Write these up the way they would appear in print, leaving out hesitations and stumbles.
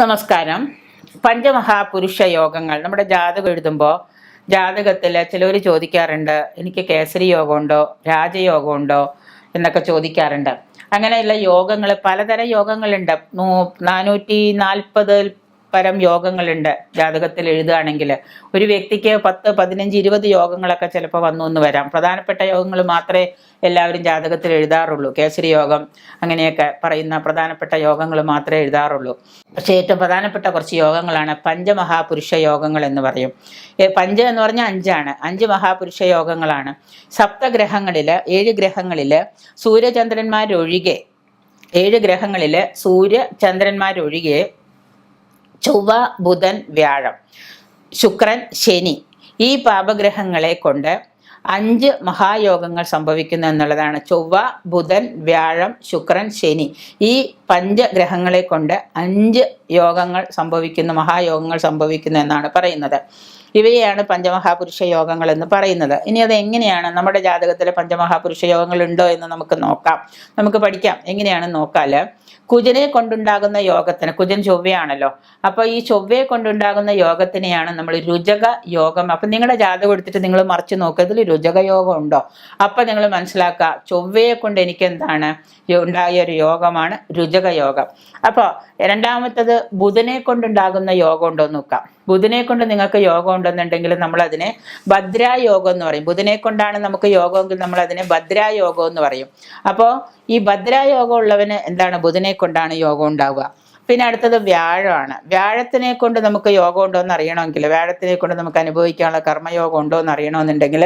നമസ്കാരം. പഞ്ചമഹാപുരുഷ യോഗങ്ങൾ നമ്മുടെ ജാതകം എഴുതുമ്പോൾ ജാതകത്തിൽ ചിലർ ചോദിക്കാറുണ്ട്, എനിക്ക് കേസരി യോഗമുണ്ടോ, രാജയോഗമുണ്ടോ എന്നൊക്കെ ചോദിക്കാറുണ്ട്. അങ്ങനെയുള്ള യോഗങ്ങൾ, പലതരം യോഗങ്ങളുണ്ട്. 440 പരം യോഗങ്ങളുണ്ട് ജാതകത്തിൽ എഴുതുകയാണെങ്കിൽ. ഒരു വ്യക്തിക്ക് 10, 15, 20 യോഗങ്ങളൊക്കെ ചിലപ്പോൾ വന്നു എന്ന് വരാം. പ്രധാനപ്പെട്ട യോഗങ്ങൾ മാത്രമേ എല്ലാവരും ജാതകത്തിൽ എഴുതാറുള്ളൂ. കേസരി യോഗം അങ്ങനെയൊക്കെ പറയുന്ന പ്രധാനപ്പെട്ട യോഗങ്ങൾ മാത്രമേ എഴുതാറുള്ളൂ. പക്ഷേ ഏറ്റവും പ്രധാനപ്പെട്ട കുറച്ച് യോഗങ്ങളാണ് പഞ്ചമഹാപുരുഷ യോഗങ്ങൾ എന്ന് പറയും. പഞ്ച് എന്ന് പറഞ്ഞാൽ 5 ആണ്. 5 മഹാപുരുഷ യോഗങ്ങളാണ്. സപ്തഗ്രഹങ്ങളിൽ 7 ഗ്രഹങ്ങളിൽ സൂര്യചന്ദ്രന്മാരൊഴികെ 7 ഗ്രഹങ്ങളിൽ സൂര്യചന്ദ്രന്മാരൊഴികെ ചൊവ്വ, ബുധൻ, വ്യാഴം, ശുക്രൻ, ശനി, ഈ പാപഗ്രഹങ്ങളെ കൊണ്ട് 5 മഹായോഗങ്ങൾ സംഭവിക്കുന്നു എന്നുള്ളതാണ്. ചൊവ്വ, ബുധൻ, വ്യാഴം, ശുക്രൻ, ശനി, ഈ പഞ്ചഗ്രഹങ്ങളെ കൊണ്ട് 5 യോഗങ്ങൾ സംഭവിക്കുന്നു, മഹായോഗങ്ങൾ സംഭവിക്കുന്നു എന്നാണ് പറയുന്നത്. ഇവയെയാണ് പഞ്ചമഹാപുരുഷ യോഗങ്ങൾ എന്ന് പറയുന്നത്. ഇനി അത് എങ്ങനെയാണ്, നമ്മുടെ ജാതകത്തിലെ പഞ്ചമഹാപുരുഷ യോഗങ്ങൾ ഉണ്ടോ എന്ന് നമുക്ക് നോക്കാം, നമുക്ക് പഠിക്കാം. എങ്ങനെയാണെന്ന് നോക്കാൽ, കുജനെ കൊണ്ടുണ്ടാകുന്ന യോഗത്തിന്, കുജൻ ചൊവ്വയാണല്ലോ, അപ്പോൾ ഈ ചൊവ്വയെ കൊണ്ടുണ്ടാകുന്ന യോഗത്തിനെയാണ് നമ്മൾ രുചക യോഗം. അപ്പം നിങ്ങളുടെ ജാതകം എടുത്തിട്ട് നിങ്ങൾ മറിച്ച് നോക്കുക, ഇതിൽ രുചക യോഗം ഉണ്ടോ. അപ്പം നിങ്ങൾ മനസ്സിലാക്കുക, ചൊവ്വയെ കൊണ്ട് എനിക്ക് എന്താണ് ഉണ്ടായ ഒരു യോഗമാണ് രുചക യോഗം. അപ്പോൾ രണ്ടാമത്തത് ബുധനെ കൊണ്ടുണ്ടാകുന്ന യോഗം ഉണ്ടോ എന്ന് നോക്കാം. ബുധനെ കൊണ്ട് നിങ്ങൾക്ക് യോഗം ഉണ്ടെന്നുണ്ടെങ്കിൽ നമ്മൾ അതിനെ ഭദ്രായോഗം എന്ന് പറയും. ബുധനെ കൊണ്ടാണ് നമുക്ക് യോഗമെങ്കിൽ നമ്മൾ അതിനെ ഭദ്രായോഗം എന്ന് പറയും. അപ്പോൾ ഈ ഭദ്രായോഗം ഉള്ളവന് എന്താണ്, ബുധനെ കൊണ്ടാണ് യോഗം ഉണ്ടാവുക. പിന്നെ അടുത്തത് വ്യാഴമാണ്. വ്യാഴത്തിനെ കൊണ്ട് നമുക്ക് യോഗം ഉണ്ടോ എന്ന് അറിയണമെങ്കിൽ, വ്യാഴത്തിനെ കൊണ്ട് നമുക്ക് അനുഭവിക്കാനുള്ള കർമ്മയോഗം ഉണ്ടോ എന്ന് അറിയണമെന്നുണ്ടെങ്കിൽ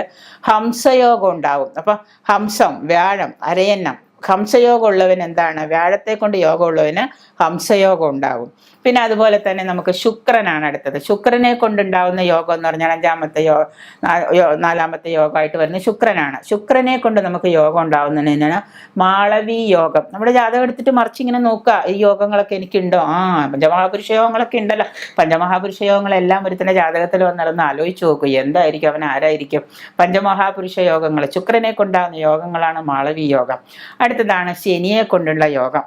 ഹംസയോഗം ഉണ്ടാവും. അപ്പം ഹംസം, വ്യാഴം, അരയന്നം, ഹംസയോഗം ഉള്ളവന് എന്താണ്, വ്യാഴത്തെ കൊണ്ട് യോഗം ഉള്ളവന് ഹംസയോഗം ഉണ്ടാകും. പിന്നെ അതുപോലെ തന്നെ നമുക്ക് ശുക്രനാണ് അടുത്തത്. ശുക്രനെ കൊണ്ടുണ്ടാവുന്ന യോഗം എന്ന് പറഞ്ഞാൽ 4ാമത്തെ യോഗമായിട്ട് വരുന്ന ശുക്രനാണ്. ശുക്രനെ കൊണ്ട് നമുക്ക് യോഗം ഉണ്ടാവുന്നതിനാണ് മാളവി യോഗം. നമ്മുടെ ജാതകം എടുത്തിട്ട് മറിച്ചിങ്ങനെ നോക്കുക, ഈ യോഗങ്ങളൊക്കെ എനിക്കുണ്ടോ. പഞ്ചമഹാപുരുഷ യോഗങ്ങളൊക്കെ ഉണ്ടല്ലോ. പഞ്ചമഹാപുരുഷ യോഗങ്ങളെല്ലാം ഒരുത്തൻ്റെ ജാതകത്തിൽ വന്നിടന്ന് ആലോചിച്ച് നോക്കൂ, എന്തായിരിക്കും, അവൻ ആരായിരിക്കും. പഞ്ചമഹാപുരുഷ യോഗങ്ങൾ, ശുക്രനെ കൊണ്ടാവുന്ന യോഗങ്ങളാണ് മാളവി യോഗം. അടുത്തതാണ് ശനിയെ കൊണ്ടുള്ള യോഗം.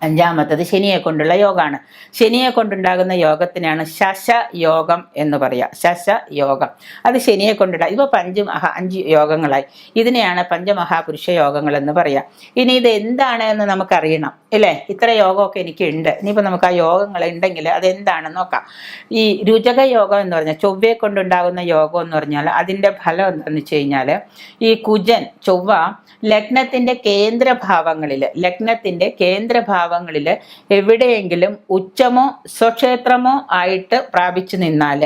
5ാമത്തത് ശനിയെ കൊണ്ടുള്ള യോഗമാണ്. ശനിയെ കൊണ്ടുണ്ടാകുന്ന യോഗത്തിനാണ് ശശയോഗം എന്ന് പറയുക. ശശയോഗം, അത് ശനിയെ കൊണ്ടുള്ള. ഇപ്പോൾ 5 യോഗങ്ങളായി. ഇതിനെയാണ് പഞ്ചമഹാപുരുഷ യോഗങ്ങൾ എന്ന് പറയുക. ഇനി ഇത് എന്താണ് എന്ന് നമുക്കറിയണം അല്ലേ. ഇത്ര യോഗമൊക്കെ എനിക്കുണ്ട്. ഇനിയിപ്പോൾ നമുക്ക് ആ യോഗങ്ങൾ ഉണ്ടെങ്കിൽ അതെന്താണെന്ന് നോക്കാം. ഈ രുചക യോഗം എന്ന് പറഞ്ഞാൽ ചൊവ്വയെ കൊണ്ടുണ്ടാകുന്ന യോഗം എന്ന് പറഞ്ഞാൽ അതിൻ്റെ ഫലം എന്താണെന്ന് വെച്ച് കഴിഞ്ഞാൽ, ഈ കുജൻ, ചൊവ്വ ലഗ്നത്തിൻ്റെ കേന്ദ്രഭാവങ്ങളിൽ എവിടെയെങ്കിലും ഉച്ചമോ സ്വക്ഷേത്രമോ ആയിട്ട് പ്രാപിച്ചു നിന്നാൽ,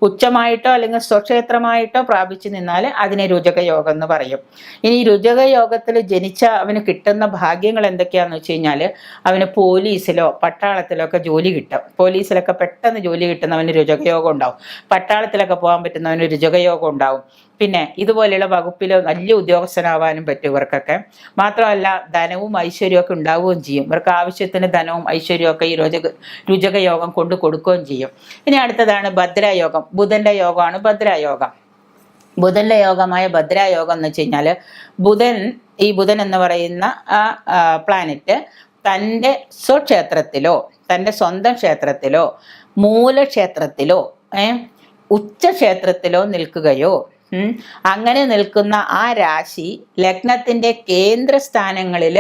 ഉച്ചമായിട്ടോ അല്ലെങ്കിൽ സ്വക്ഷേത്രമായിട്ടോ പ്രാപിച്ചു നിന്നാൽ അതിനെ രുചക യോഗം എന്ന് പറയും. ഇനി രുചക യോഗത്തിൽ ജനിച്ച അവന് കിട്ടുന്ന ഭാഗ്യങ്ങൾ എന്തൊക്കെയാണെന്ന് വെച്ച് കഴിഞ്ഞാൽ, അവന് പോലീസിലോ പട്ടാളത്തിലോ ഒക്കെ ജോലി കിട്ടും. പോലീസിലൊക്കെ പെട്ടെന്ന് ജോലി കിട്ടുന്നവന് രുചകയോഗം ഉണ്ടാവും. പട്ടാളത്തിലൊക്കെ പോകാൻ പറ്റുന്നവന് രുചകയോഗം ഉണ്ടാവും. പിന്നെ ഇതുപോലെയുള്ള വകുപ്പിൽ വലിയ ഉദ്യോഗസ്ഥനാവാനും പറ്റും ഇവർക്കൊക്കെ. മാത്രമല്ല ധനവും ഐശ്വര്യമൊക്കെ ഉണ്ടാവുകയും ചെയ്യും. ഇവർക്ക് ആവശ്യത്തിന് ധനവും ഐശ്വര്യമൊക്കെ ഈ രുചക യോഗം കൊണ്ട് കൊടുക്കുകയും ചെയ്യും. ഇനി അടുത്തതാണ് ഭദ്രായോഗം. ബുധൻ്റെ യോഗമാണ് ഭദ്രായോഗം. ബുധൻ്റെ യോഗമായ ഭദ്രായോഗം എന്ന് വെച്ച് കഴിഞ്ഞാൽ, ഈ ബുധൻ എന്ന് പറയുന്ന ആ പ്ലാനറ്റ് തൻ്റെ സ്വക്ഷേത്രത്തിലോ തൻ്റെ സ്വന്തം ക്ഷേത്രത്തിലോ മൂലക്ഷേത്രത്തിലോ ഉച്ചക്ഷേത്രത്തിലോ നിൽക്കുകയോ, അങ്ങനെ നിൽക്കുന്ന ആ രാശി ലഗ്നത്തിൻ്റെ കേന്ദ്രസ്ഥാനങ്ങളിൽ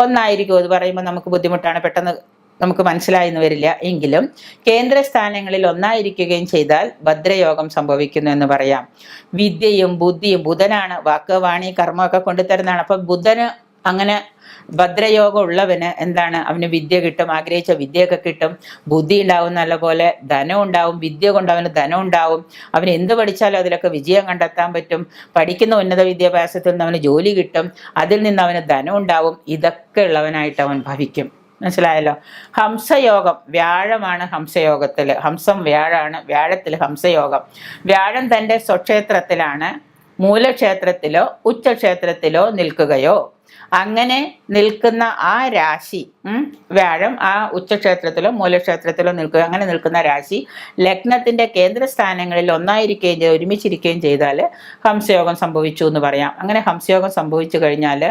ഒന്നായിരിക്കും. അത് പറയുമ്പോൾ നമുക്ക് ബുദ്ധിമുട്ടാണ്, പെട്ടെന്ന് നമുക്ക് മനസ്സിലായെന്ന് വരില്ല. എങ്കിലും കേന്ദ്രസ്ഥാനങ്ങളിൽ ഒന്നായിരിക്കുകയും ചെയ്താൽ ഭദ്രയോഗം സംഭവിക്കുന്നു എന്ന് പറയാം. വിദ്യയും ബുദ്ധിയും, ബുധനാണ് വാക്ക്, വാണി, കർമ്മമൊക്കെ കൊണ്ടുതരുന്നതാണ്. അപ്പം ബുധന് അങ്ങനെ ഭദ്രയോഗം ഉള്ളവന് എന്താണ്, അവന് വിദ്യ കിട്ടും, ആഗ്രഹിച്ച വിദ്യയൊക്കെ കിട്ടും, ബുദ്ധി ഉണ്ടാവും, നല്ലപോലെ ധനം ഉണ്ടാവും, വിദ്യ കൊണ്ട് അവന് ധനം ഉണ്ടാവും, അവന് എന്ത് പഠിച്ചാലും അതിലൊക്കെ വിജയം കണ്ടെത്താൻ പറ്റും, പഠിക്കുന്ന ഉന്നത വിദ്യാഭ്യാസത്തിൽ നിന്ന് അവന് ജോലി കിട്ടും, അതിൽ നിന്ന് അവന് ധനം ഉണ്ടാവും, ഇതൊക്കെ ഉള്ളവനായിട്ട് അവൻ ഭവിക്കും. മനസ്സിലായല്ലോ. ഹംസയോഗം, വ്യാഴമാണ് ഹംസയോഗത്തിൽ. ഹംസം വ്യാഴാണ്, വ്യാഴത്തിൽ ഹംസയോഗം. വ്യാഴം തൻ്റെ സ്വക്ഷേത്രത്തിലാണ് മൂലക്ഷേത്രത്തിലോ ഉച്ചക്ഷേത്രത്തിലോ നിൽക്കുകയോ അങ്ങനെ നിൽക്കുന്ന ആ രാശി വ്യാഴം ആ ഉച്ചക്ഷേത്രത്തിലോ മൂലക്ഷേത്രത്തിലോ നിൽക്കുക, അങ്ങനെ നിൽക്കുന്ന രാശി ലഗ്നത്തിന്റെ കേന്ദ്രസ്ഥാനങ്ങളിൽ ഒന്നായിരിക്കുകയും ഒരുമിച്ചിരിക്കുകയും ചെയ്താൽ ഹംസയോഗം സംഭവിച്ചു എന്ന് പറയാം. അങ്ങനെ ഹംസയോഗം സംഭവിച്ചു കഴിഞ്ഞാൽ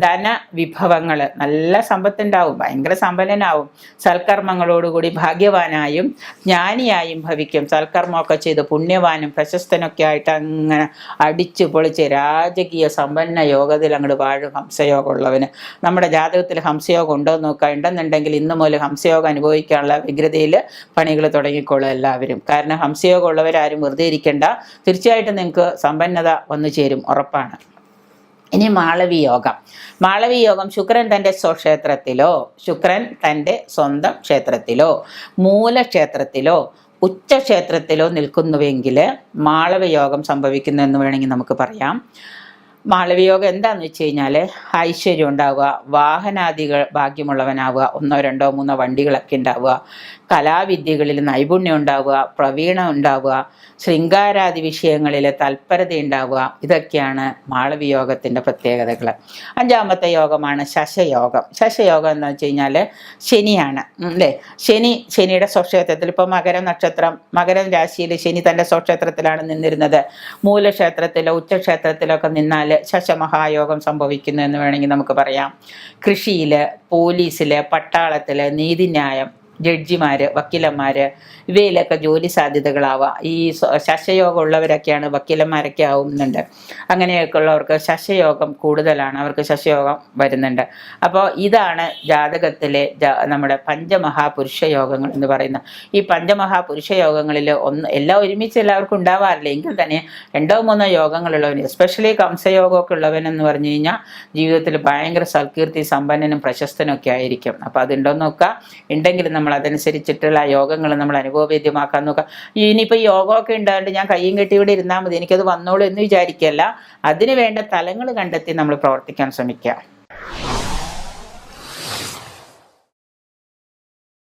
ധനവിഭവങ്ങൾ, നല്ല സമ്പത്തുണ്ടാവും, ഭയങ്കര സമ്പന്നനാവും, സൽക്കർമ്മങ്ങളോടുകൂടി ഭാഗ്യവാനായും ജ്ഞാനിയായും ഭവിക്കും. സൽക്കർമ്മമൊക്കെ ചെയ്ത് പുണ്യവാനും പ്രശസ്തനൊക്കെ ആയിട്ട് അങ്ങനെ അടിച്ചു പൊളിച്ച് രാജകീയ സമ്പന്ന യോഗത്തിൽ അങ്ങോട്ട് വാഴും ഹംസയോഗം ഉള്ളവന്. നമ്മുടെ ജാതകത്തിൽ ഹംസയോഗം ഉണ്ടോ എന്ന് നോക്കുക. ഉണ്ടെന്നുണ്ടെങ്കിൽ ഇന്ന് മുതൽ ഹംസയോഗം അനുഭവിക്കാനുള്ള വ്യഗ്രതയിൽ പണികൾ തുടങ്ങിക്കോളും എല്ലാവരും. കാരണം ഹംസയോഗം ഉള്ളവരാരും വെറുതെ ഇരിക്കേണ്ട, തീർച്ചയായിട്ടും നിങ്ങൾക്ക് സമ്പന്നത വന്നു ചേരും, ഉറപ്പാണ്. ഇനി മാളവി യോഗം. മാളവി യോഗം ശുക്രൻ തൻ്റെ സ്വക്ഷേത്രത്തിലോ ശുക്രൻ തൻ്റെ സ്വന്തം ക്ഷേത്രത്തിലോ മൂലക്ഷേത്രത്തിലോ ഉച്ചക്ഷേത്രത്തിലോ നിൽക്കുന്നുവെങ്കിൽ മാളവയോഗം സംഭവിക്കുന്നു എന്ന് വേണമെങ്കിൽ നമുക്ക് പറയാം. മാളവയോഗം എന്താണെന്ന് വെച്ച് കഴിഞ്ഞാൽ ഐശ്വര്യം ഉണ്ടാവുക, വാഹനാദികൾ ഭാഗ്യമുള്ളവനാവുക, 1 2 3 വണ്ടികളൊക്കെ ഉണ്ടാവുക, കലാവിദ്യകളിൽ നൈപുണ്യം ഉണ്ടാവുക, പ്രവീണം ഉണ്ടാവുക, ശൃംഗാരാദി വിഷയങ്ങളിൽ തൽപരത ഉണ്ടാവുക. ഇതൊക്കെയാണ് മാളവിയോഗത്തിൻ്റെ പ്രത്യേകതകൾ. 5ാമത്തെ യോഗമാണ് ശശയോഗം. ശശയോഗം എന്താ വെച്ച് കഴിഞ്ഞാൽ ശനിയാണ് അല്ലേ. ശനിയുടെ സ്വക്ഷേത്രത്തിൽ, ഇപ്പോൾ മകരം നക്ഷത്രം, മകരം രാശിയിൽ ശനി തൻ്റെ സ്വക്ഷേത്രത്തിലാണ് നിന്നിരുന്നത്. മൂലക്ഷേത്രത്തിലോ ഉച്ചക്ഷേത്രത്തിലോ ഒക്കെ നിന്നാൽ ശശമഹായോഗം സംഭവിക്കുന്നു എന്ന് വേണമെങ്കിൽ നമുക്ക് പറയാം. കൃഷിയിൽ, പോലീസിൽ, പട്ടാളത്തിൽ, നീതിന്യായം, ജഡ്ജിമാർ, വക്കീലന്മാർ, ഇവയിലൊക്കെ ജോലി സാധ്യതകളാവുക. ഈ ശശയോഗം ഉള്ളവരൊക്കെയാണ് വക്കീലന്മാരൊക്കെ ആവുന്നുണ്ട്. അങ്ങനെയൊക്കെ ഉള്ളവർക്ക് ശശയോഗം കൂടുതലാണ്, അവർക്ക് ശശയോഗം വരുന്നുണ്ട്. അപ്പോൾ ഇതാണ് ജാതകത്തിലെ നമ്മുടെ പഞ്ചമഹാപുരുഷ യോഗങ്ങൾ എന്ന് പറയുന്നത്. ഈ പഞ്ചമഹാപുരുഷ യോഗങ്ങളിൽ എല്ലാം ഒരുമിച്ച് എല്ലാവർക്കും ഉണ്ടാവാറില്ല, എങ്കിൽ തന്നെ 2 3 യോഗങ്ങളുള്ളവന്, എസ്പെഷ്യലി കംസയോഗമൊക്കെ ഉള്ളവനെന്ന് പറഞ്ഞു കഴിഞ്ഞാൽ ജീവിതത്തിൽ ഭയങ്കര സൽകീർത്തി സമ്പന്നനും പ്രശസ്തനും ഒക്കെ ആയിരിക്കും. അപ്പോൾ അതുണ്ടോയെന്ന് നോക്കുക. ഉണ്ടെങ്കിൽ നമ്മൾ അതനുസരിച്ചിട്ടുള്ള യോഗങ്ങൾ നമ്മൾ അനുഭവവേദ്യമാക്കാൻ നോക്കുക. ഇനിയിപ്പോൾ യോഗമൊക്കെ ഉണ്ടായിട്ട് ഞാൻ കയ്യും കെട്ടി ഇവിടെ ഇരുന്നാൽ മതി, എനിക്കത് വന്നോളൂ എന്ന് വിചാരിക്കുകയല്ല. അതിന് വേണ്ട തലങ്ങൾ കണ്ടെത്തി നമ്മൾ പ്രവർത്തിക്കാൻ ശ്രമിക്കുക.